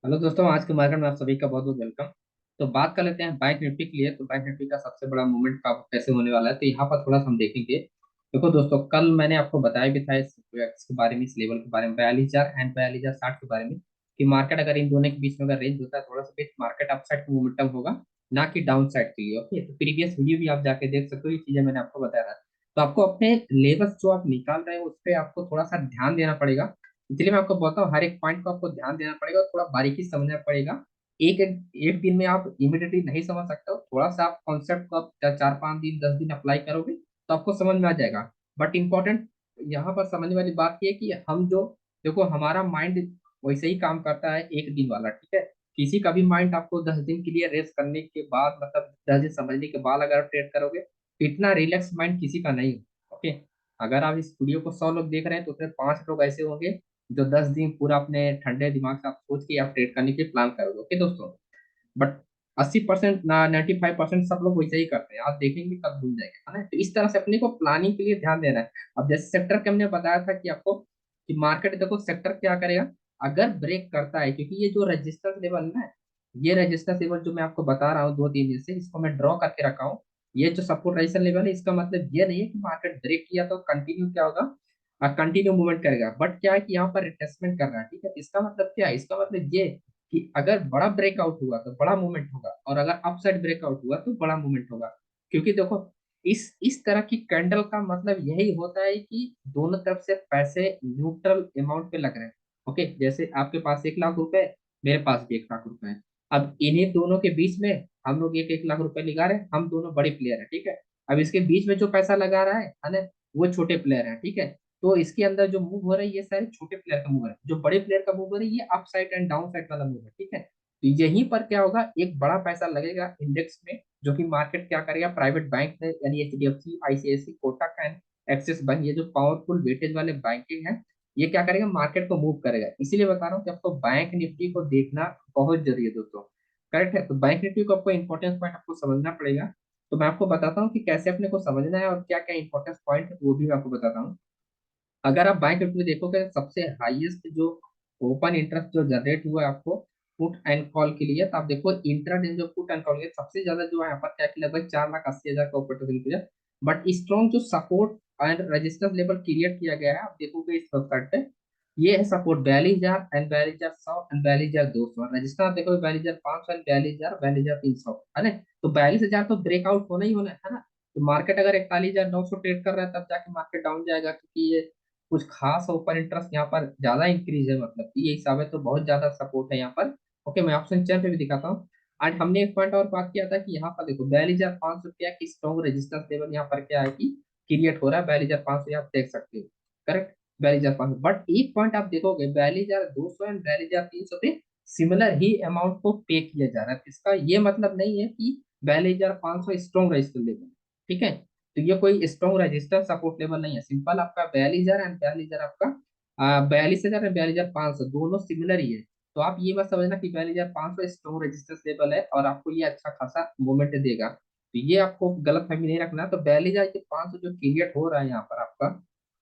Hello दोस्तों, आज के मार्केट में आप सभी का बहुत बहुत वेलकम। तो बात कर लेते हैं बैंक निफ्टी के लिए। तो बैंक निफ्टी का सबसे बड़ा मूवमेंट का कैसे होने वाला है, तो यहाँ पर थोड़ा सा हम देखेंगे। देखो दोस्तों, कल मैंने आपको बताया भी था इसके बारे में, इस लेवल के बारे में, 42,000 एंड 42,060 के बारे में, कि मार्केट अगर इन दोनों के बीच में अगर रेंज होता है थोड़ा सा, भी मार्केट अपसाइड का मोमेंटम होगा, ना कि डाउन साइड के लिए। ओके, तो प्रीवियस वीडियो भी आप जाके देख सकते हो, ये चीजें मैंने आपको बताया था। तो आपको अपने लेवल्स जो आप निकाल रहे हो उस पर आपको थोड़ा सा ध्यान देना पड़ेगा। इसलिए मैं आपको बोलता हूँ, हर एक पॉइंट को आपको ध्यान देना पड़ेगा और थोड़ा बारीकी से समझना पड़ेगा। एक एक दिन में आप इमिडिएटली नहीं समझ सकते हो, थोड़ा सा आप कॉन्सेप्ट को आप 4 5 दिन 10 दिन अप्लाई करोगे तो आपको समझ में आ जाएगा। बट इम्पोर्टेंट यहाँ पर समझने वाली बात ये है कि हम जो, देखो हमारा माइंड वैसे ही काम करता है एक दिन वाला, ठीक है। किसी का भी माइंड आपको 10 दिन के लिए रेस्ट करने के बाद, मतलब 10 दिन समझने के बाद अगर आप ट्रेड करोगे तो इतना रिलैक्स माइंड किसी का नहीं। ओके, अगर आप इस वीडियो को 100 लोग देख रहे हैं तो उसमें 5 लोग ऐसे होंगे जो 10 दिन पूरा अपने ठंडे दिमाग से आप सोच के आप ट्रेड करने की प्लान करोगे। ओके दोस्तों, बट 80% ना 95% सब लोग वैसे ही करते हैं, आप देखेंगे कब भूल जाएंगे, है ना। तो इस तरह से अपने को प्लानिंग के लिए ध्यान देना है। अब जैसे सेक्टर के हमने बताया था कि आपको, कि मार्केट देखो सेक्टर क्या करेगा अगर ब्रेक करता है, क्योंकि ये जो रजिस्टेंस लेवल ना, ये रजिस्टेंस लेवल जो मैं आपको बता रहा हूँ 2 3 दिन से, इसको मैं ड्रॉ करके रखा हूँ। ये जो सपोर्ट रेजिस्टेंस लेवल है, इसका मतलब ये नहीं है कि मार्केट ब्रेक किया तो कंटिन्यू क्या होगा, कंटिन्यू मूवमेंट करेगा। बट क्या है कि यहाँ पर रिटेस्टमेंट कर रहा है, ठीक है। इसका मतलब क्या है, इसका मतलब ये कि अगर बड़ा ब्रेकआउट हुआ तो बड़ा मूवमेंट होगा, और अगर अपसाइड ब्रेकआउट हुआ तो बड़ा मूवमेंट होगा। क्योंकि देखो, इस तरह की कैंडल का मतलब यही होता है कि दोनों तरफ से पैसे न्यूट्रल अमाउंट पे लग रहे हैं। ओके, जैसे आपके पास 1 लाख रुपए, मेरे पास भी 1 लाख रुपए है। अब इन्हीं दोनों के बीच में हम लोग 1 1 लाख रुपए लगा रहे हैं, हम दोनों बड़े प्लेयर हैं, ठीक है। अब इसके बीच में जो पैसा लगा रहा है ना, वो छोटे प्लेयर हैं, ठीक है। तो इसके अंदर जो मूव हो रहा है ये सारे छोटे प्लेयर का मूव है, जो बड़े प्लेयर का मूव हो रहा है ये up side and down side वाला मूव है, ठीक है। तो यहीं पर क्या होगा, एक बड़ा पैसा लगेगा इंडेक्स में, जो कि मार्केट क्या करेगा, प्राइवेट बैंक है यानी एचडीएफसी, आईसीआईसी, कोटक एंड एक्सिस बैंक, ये जो पावरफुल वेटेज वाले बैंकिंग है, ये क्या करेगा, मार्केट को मूव करेगा। इसीलिए बता रहा हूँ कि आपको बैंक निफ्टी को देखना बहुत जरूरी है दोस्तों। करेक्ट है, तो बैंक निफ्टी को आपको इंपॉर्टेंस पॉइंट आपको समझना पड़ेगा। तो मैं आपको बताता हूँ कि कैसे अपने को समझना है और क्या क्या इंपॉर्टेंस पॉइंट है वो भी मैं आपको बताता हूँ। अगर आप बैंक निफ्टी में देखोगे, सबसे हाईएस्ट जो ओपन इंटरेस्ट जो जनरेट हुआ है आपको पुट एंड कॉल के लिए, तो आप देखो इंट्राडे जो पुट एंड कॉल के सबसे ज्यादा जो है यहाँ पर क्या कि लगभग 4,80,000 का ऊपर तो। बट स्ट्रॉन्ग जो support and resistance level create किया गया है, आप देखोगे इस वेबसाइट पे, ये है सपोर्ट 42,000 एंड 42,100 एंड 42,200। रजिस्टर आप देखो 42,500 एंड 42,000, 42,300, है ना। तो 42,000 तो ब्रेकआउट होना ही होना है ना। तो मार्केट अगर 41,900 ट्रेड कर रहा है तब जाके मार्केट डाउन जाएगा, क्योंकि ये कुछ खास ओपन इंटरेस्ट यहाँ पर ज्यादा इंक्रीज है, मतलब कि ये हिसाब है, तो बहुत ज्यादा सपोर्ट है यहाँ पर। ओके, मैं ऑप्शन चेन पे भी दिखाता हूँ। आज हमने एक पॉइंट और बात किया था कि यहाँ पर देखो 42,500 रुपया की स्ट्रॉन्ग रेजिस्टेंस लेवल यहाँ पर क्या है कि क्रिएट हो रहा है, 42,500 आप देख सकते हो। करेक्ट, 42,500। बट एक पॉइंट आप देखोगे 42,200 एंड 42,300 पे सिमिलर ही अमाउंट को पे किया जा रहा है। इसका ये मतलब नहीं है कि 42,500 स्ट्रॉन्ग रेजिस्टेंस लेवल, ठीक है। तो ये कोई स्ट्रॉन्ग रजिस्टर सपोर्ट लेवल नहीं है, सिंपल आपका 42,000 एंड 42,000 आपका 42,000 एंड 42,500 दोनों सिमिलर ही है। तो आप ये मत समझना कि 42,500 स्ट्रॉन्ग रेजिस्टेंस लेवल है और आपको ये अच्छा खासा मूवमेंट देगा, तो ये आपको गलत फहमी नहीं रखना। तो 42,500 जो क्रिएट हो रहा है यहाँ पर आपका,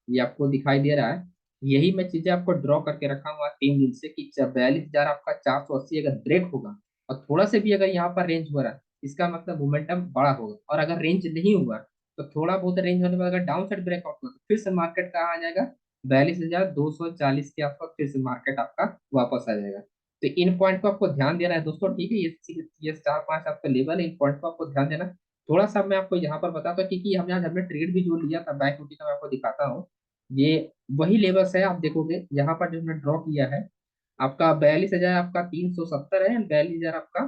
ये आपको दिखाई दे रहा है। यही मैं चीजें आपको ड्रॉ करके रखा हुआ 3 दिन से कि 42,000 आपका 480 अगर ब्रेक होगा और थोड़ा से भी अगर यहाँ पर रेंज हो रहा है, इसका मतलब मोमेंटम बड़ा होगा। और अगर रेंज नहीं हुआ तो थोड़ा बहुत रेंज होने पर अगर डाउन साइड ब्रेकआउट हुआ तो फिर से मार्केट कहाँ आ जाएगा, 42,240 के आसपास फिर से मार्केट आपका वापस आ जाएगा। तो इन पॉइंट को आपको ध्यान देना है दोस्तों, ठीक है। ये 4 5 आपका लेवल है, इन पॉइंट को आपको ध्यान देना। थोड़ा सा मैं आपको यहाँ पर बताता हूँ, क्योंकि हमने ट्रेड भी जो लिया था बैंक निफ्टी का, मैं आपको दिखाता हूँ। ये वही लेवल्स है, आप देखोगे यहाँ पर जो हमने ड्रॉ किया है, आपका 42,000 आपका 370 है, 42,000 आपका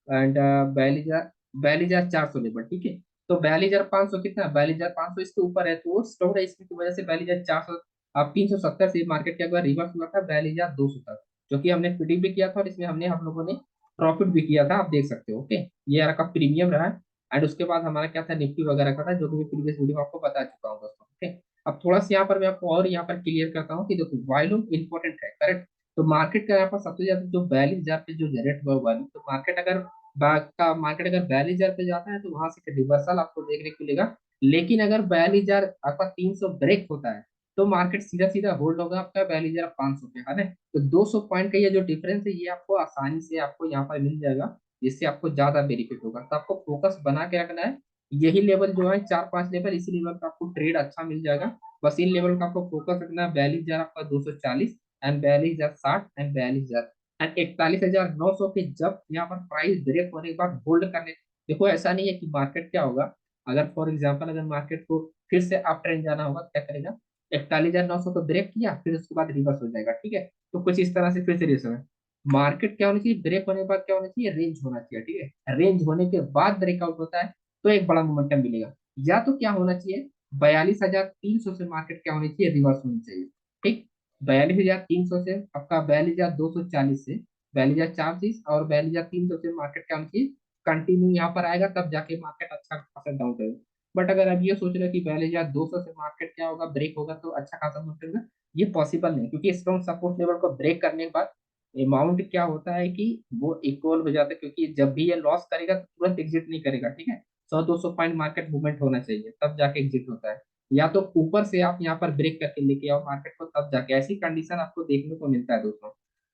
एंड 42,400 लेवल, ठीक है। तो 42,500 कितना, 42,500 इसके ऊपर है, तो वो स्टॉक है इसकी वजह से 42,400, अब 370 से मार्केट क्या हुआ, रिवर्स हुआ था 42,200 तक, जो कि हमने प्रिडिक्ट भी किया था और इसमें हमने हम लोगों ने प्रॉफिट भी किया था, आप देख सकते हो। ओके, ये आपका प्रीमियम रहा है। एंड उसके बाद हमारा क्या था, निफ्टी वगैरह का था, जो कि मैं प्रीवियस वीडियो में आपको बता चुका हूँ दोस्तों। ओके, अब थोड़ा सा यहाँ पर मैं आपको और यहाँ पर क्लियर करता हूँ कि देखो वॉल्यूम इंपॉर्टेंट है, करेक्ट। तो मार्केट का यहाँ पर सबसे ज्यादा जो 42,000 पे जो जनरेट हुआ वॉल्यूम, तो मार्केट अगर 42,000 पे जाता है तो वहां से रिवर्सल आपको देखने को मिलेगा। लेकिन अगर 42,000 आपका 300 ब्रेक होता है तो मार्केट सीधा सीधा होल्ड होगा आपका 42,500 पे, है ना। तो 200 पॉइंट का ये जो डिफरेंस है ये आपको आसानी से आपको यहाँ पर मिल जाएगा, जिससे आपको ज्यादा बेनिफिट होगा। तो आपको फोकस बना के रखना है, यही लेवल जो है 4-5 लेवल, इसी लेवल पे आपको ट्रेड अच्छा मिल जाएगा। बस इन लेवल का आपको फोकस रखना है, 42,000 आपका 240 एंड 42,060 एंड 42,000 एंड 41,900 के जब यहाँ पर प्राइस ब्रेक होने के बाद होल्ड करने। देखो ऐसा नहीं है कि मार्केट क्या होगा, अगर फॉर एग्जाम्पल अगर मार्केट को फिर से अप ट्रेंड जाना होगा क्या करेगा, 41,900 को ब्रेक किया फिर उसके बाद रिवर्स हो जाएगा, ठीक है। तो कुछ इस तरह से फिर से रिवर्स होगा। मार्केट क्या होनी चाहिए, ब्रेक होने के बाद क्या होना चाहिए, रेंज होना चाहिए, ठीक है। रेंज होने के बाद ब्रेकआउट होता है तो एक बड़ा मोमेंटम मिलेगा। या तो क्या होना चाहिए, 42,300 से मार्केट क्या होनी चाहिए, रिवर्स होनी चाहिए, ठीक। 42,300 से आपका 42,240 से 42,430 और 42,300 से मार्केट क्या होनी चाहिए, कंटिन्यू यहाँ पर आएगा, तब जाके मार्केट अच्छा खासा डाउन करेगा। बट अगर अब ये सोच रहे हो कि 42,200 से मार्केट क्या होगा, ब्रेक होगा तो अच्छा खासा मूव करेगा, ये पॉसिबल नहीं, क्योंकि स्ट्रॉन्ग सपोर्ट लेवल को ब्रेक करने के बाद अमाउंट क्या होता है कि वो इक्वल हो जाता है, क्योंकि जब भी ये लॉस करेगा तो तुरंत एग्जिट नहीं करेगा, ठीक है। 100-200 पॉइंट मार्केट मूवमेंट होना चाहिए तब जाके एग्जिट होता है। या तो ऊपर से आप यहाँ पर ब्रेक करके लेके आओ मार्केट को, तब जाके ऐसी कंडीशन आपको देखने को मिलता है दोस्तों।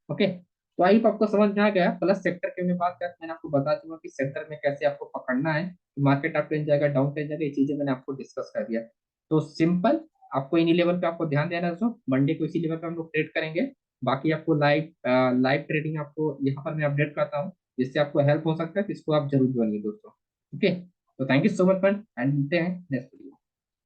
ओके, तो आई होप आपको समझ में आ गया। प्लस सेक्टर की मैं बात करते मैंने आपको बता दूंगा कि सेक्टर में कैसे आपको पकड़ना है, मार्केट अप ट्रेंड जाएगा डाउन ट्रेंड जाएगा, ये चीजें मैंने आपको डिस्कस कर दिया। तो सिंपल, आपको इन्हीं लेवल पे आपको ध्यान देना है दोस्तों। मंडे को इसी लेवल पे हम लोग ट्रेड करेंगे। बाकी आपको लाइव लाइव ट्रेडिंग आपको यहाँ पर मैं अपडेट करता हूँ, जिससे आपको हेल्प हो सकता है, तो इसको आप जरूर ज्वाइन दोस्तों। ओके, तो thank you so much friend, and मिलते हैं नेक्स्ट वीडियो।